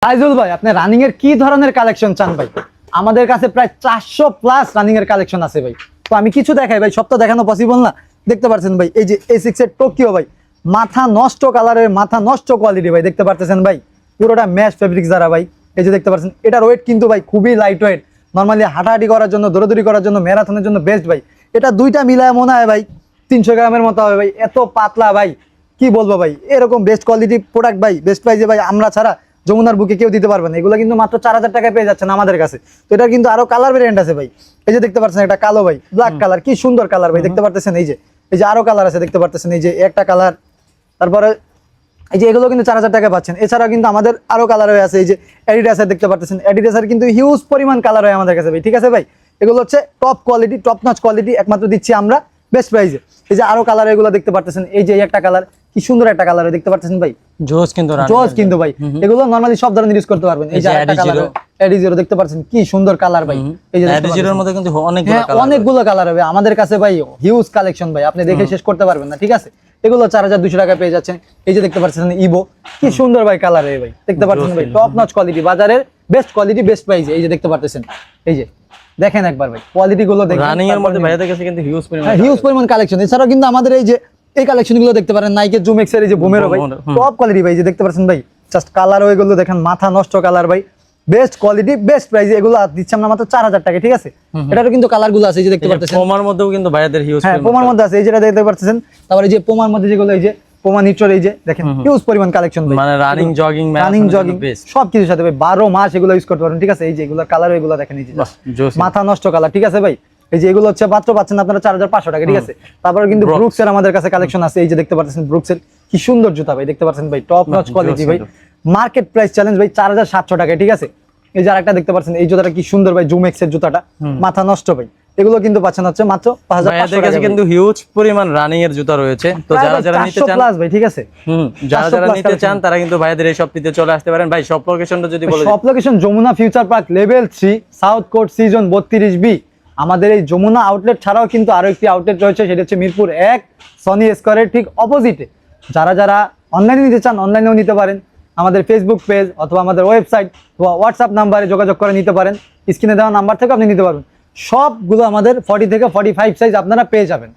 ফাইজুল ভাই, আপনি রানিং এর কি ধরনের কালেকশন চান ভাই? আমাদের কাছে প্রায় 400 প্লাস রানিং এর কালেকশন আছে ভাই। তো আমি কিছু দেখাই ভাই, সব তো দেখানো পসিবল না। দেখতে পাচ্ছেন ভাই, এই যে A6 এর টোকিও ভাই, মাথা নষ্ট কালারের, মাথা নষ্ট কোয়ালিটি ভাই। দেখতে পাচ্ছেন ভাই, পুরোটা ম্যাশ ফেব্রিক্স দ্বারা ভাই। এই যে দেখতে পাচ্ছেন, এটার ওয়েট কিন্তু ভাই খুবই লাইট ওয়েট। নর্মালি হাঁটাহাঁটি করার জন্য, দৌড়াদৌড়ি করার জন্য, ম্যারাথনের জন্য বেস্ট ভাই। এটা দুইটা মিলায় মনে হয় ভাই 300 গ্রামের মতো হবে ভাই। এত পাতলা ভাই, কি বলবো ভাই। এরকম বেস্ট কোয়ালিটি প্রোডাক্ট ভাই, বেস্ট প্রাইসে ভাই আমরা ছাড়া যমুনার বুকে কেউ দিতে পারবে না। এগুলো কিন্তু মাত্র 4000 টাকায় পেয়ে যাচ্ছেন আমাদের কাছে। তো এটা কিন্তু আরো কালার ভেরিয়েন্ট আছে ভাই। এই যে দেখতে পাচ্ছেন, একটা কালো ভাই, ব্ল্যাক কালার, কি সুন্দর কালার ভাই। দেখতে পাচ্ছেন এই যে আরো কালার আছে, দেখতে পাচ্ছেন এই যে একটা কালার। তারপরে এই যে এগুলো কিন্তু 4000 টাকায় পাচ্ছেন। এছাড়াও কিন্তু আমাদের আরো কালার হয়ে আছে, এই যে অ্যাডিডাসের দেখতে পাচ্ছেন। অ্যাডিডাসের কিন্তু হিউজ পরিমাণ কালার হয় আমাদের কাছে ভাই, ঠিক আছে ভাই। এগুলো হচ্ছে top quality, top notch quality, একমাত্র দিচ্ছি আমরা বেস্ট প্রাইসে। এই যে আরো কালার, এগুলো দেখতে পাচ্ছেন। এই যে একটা কালার, কি সুন্দর একটা কালার দেখতে পাচ্ছেন ভাই। জোস কিন্তু জোস কিন্তু ভাই, এগুলো নরমালি সব ধরনের ইউজ করতে পারবেন। এই যে একটা কালার A0 দেখতে পাচ্ছেন, কি সুন্দর কালার ভাই। এই যে A0 এর মধ্যে কিন্তু অনেকগুলো কালার হবে আমাদের কাছে ভাই, হিউজ কালেকশন ভাই, আপনি দেখে শেষ করতে পারবেন না, ঠিক আছে। এগুলো 4200 টাকায় পেয়ে যাচ্ছেন। এই যে দেখতে পাচ্ছেন ইভো, কি সুন্দর ভাই কালার ভাই। দেখতে পাচ্ছেন ভাই, টপ নচ কোয়ালিটি, বাজারের বেস্ট কোয়ালিটি, বেস্ট প্রাইসে। এই যে দেখতে পাচ্ছেন, এই যে দেখেন একবার ভাই কোয়ালিটি গুলো দেখেন। রানিং এর মধ্যে ভাইয়াদের কাছে কিন্তু হিউজ পরিমাণ কালেকশন। এছাড়াও কিন্তু আমাদের এই যে এই কালেকশন গুলো দেখতে পারেন, নাইকের জুম এক্স এর এই যে বোমেরো ভাই, টপ কোয়ালিটি ভাই। যে দেখতে পাচ্ছেন ভাই, জাস্ট কালার ওইগুলো দেখেন, মাথা নষ্ট কালার ভাই, বেস্ট কোয়ালিটি, বেস্ট প্রাইসে। এগুলো দিচ্ছি আমরা মাত্র 4000 টাকা, ঠিক আছে। এটারও কিন্তু কালার গুলো আছে, এই যে দেখতে পাচ্ছেন। পোমার মধ্যেও কিন্তু ভাইয়াদের হিউজ, হ্যাঁ পোমার মধ্যে আছে, এই যেটা দেখতে পাচ্ছেন। তারপরে এই যে পোমার মধ্যে যেগুলো, এই যে পোমা নিট্রোর, এই যে দেখেন হিউজ পরিমাণ কালেকশন ভাই। মানে রানিং জগিং সব কিছুর সাথে ভাই 12 মাস এগুলো ইউজ করতে পারবেন, ঠিক আছে। এই যে এগুলোর কালার, এগুলো দেখেন, এই যে মাথা নষ্ট কালার, ঠিক আছে ভাই। এই যে এগুলো হচ্ছে মাত্র পাচ্ছেন আপনারা 4500 টাকা, ঠিক আছে। তারপরে কিন্তু ব্রুকস এর আমাদের কাছে কালেকশন আছে। এই যে দেখতে পাচ্ছেন ব্রুকস এর কি সুন্দর জুতা ভাই, দেখতে পাচ্ছেন ভাই, টপ নচ কোয়ালিটি ভাই। মার্কেট প্রাইস চ্যালেঞ্জ ভাই 4700 টাকা, ঠিক আছে। এই যে আরেকটা দেখতে পাচ্ছেন, এই জুতাটা কি সুন্দর ভাই, জুম এক্স এর জুতাটা, মাথা নষ্ট ভাই। এগুলো কিন্তু পাচ্ছেন হচ্ছে মাত্র 5500 টাকা। কিন্তু হিউজ পরিমাণ রানিং এর জুতা রয়েছে। তো যারা নিতে চান ভাই, ঠিক আছে, যারা নিতে চান তারা কিন্তু ভাইদের এই শপটিতে চলে আসতে পারেন। ভাই সব লোকেশনটা যদি বলেন। সব location Yamuna future park level 3, south court, season 32B। আমাদের এই যমুনা আউটলেট ছাড়াও কিন্তু আরো একটি আউটলেট রয়েছে, সেটা হচ্ছে মিরপুর 1 সনি স্কয়ারের ঠিক অপোজিটে। যারা অনলাইনে নিতে চান, অনলাইনেও নিতে পারেন। আমাদের ফেসবুক পেজ অথবা আমাদের ওয়েবসাইট বা হোয়াটসঅ্যাপ নাম্বারে যোগাযোগ করে নিতে পারেন। স্ক্রিনে দেওয়া নাম্বার থেকে আপনি নিতে পারবেন। সবগুলো আমাদের 40 থেকে 45 সাইজ আপনারা পেয়ে যাবেন।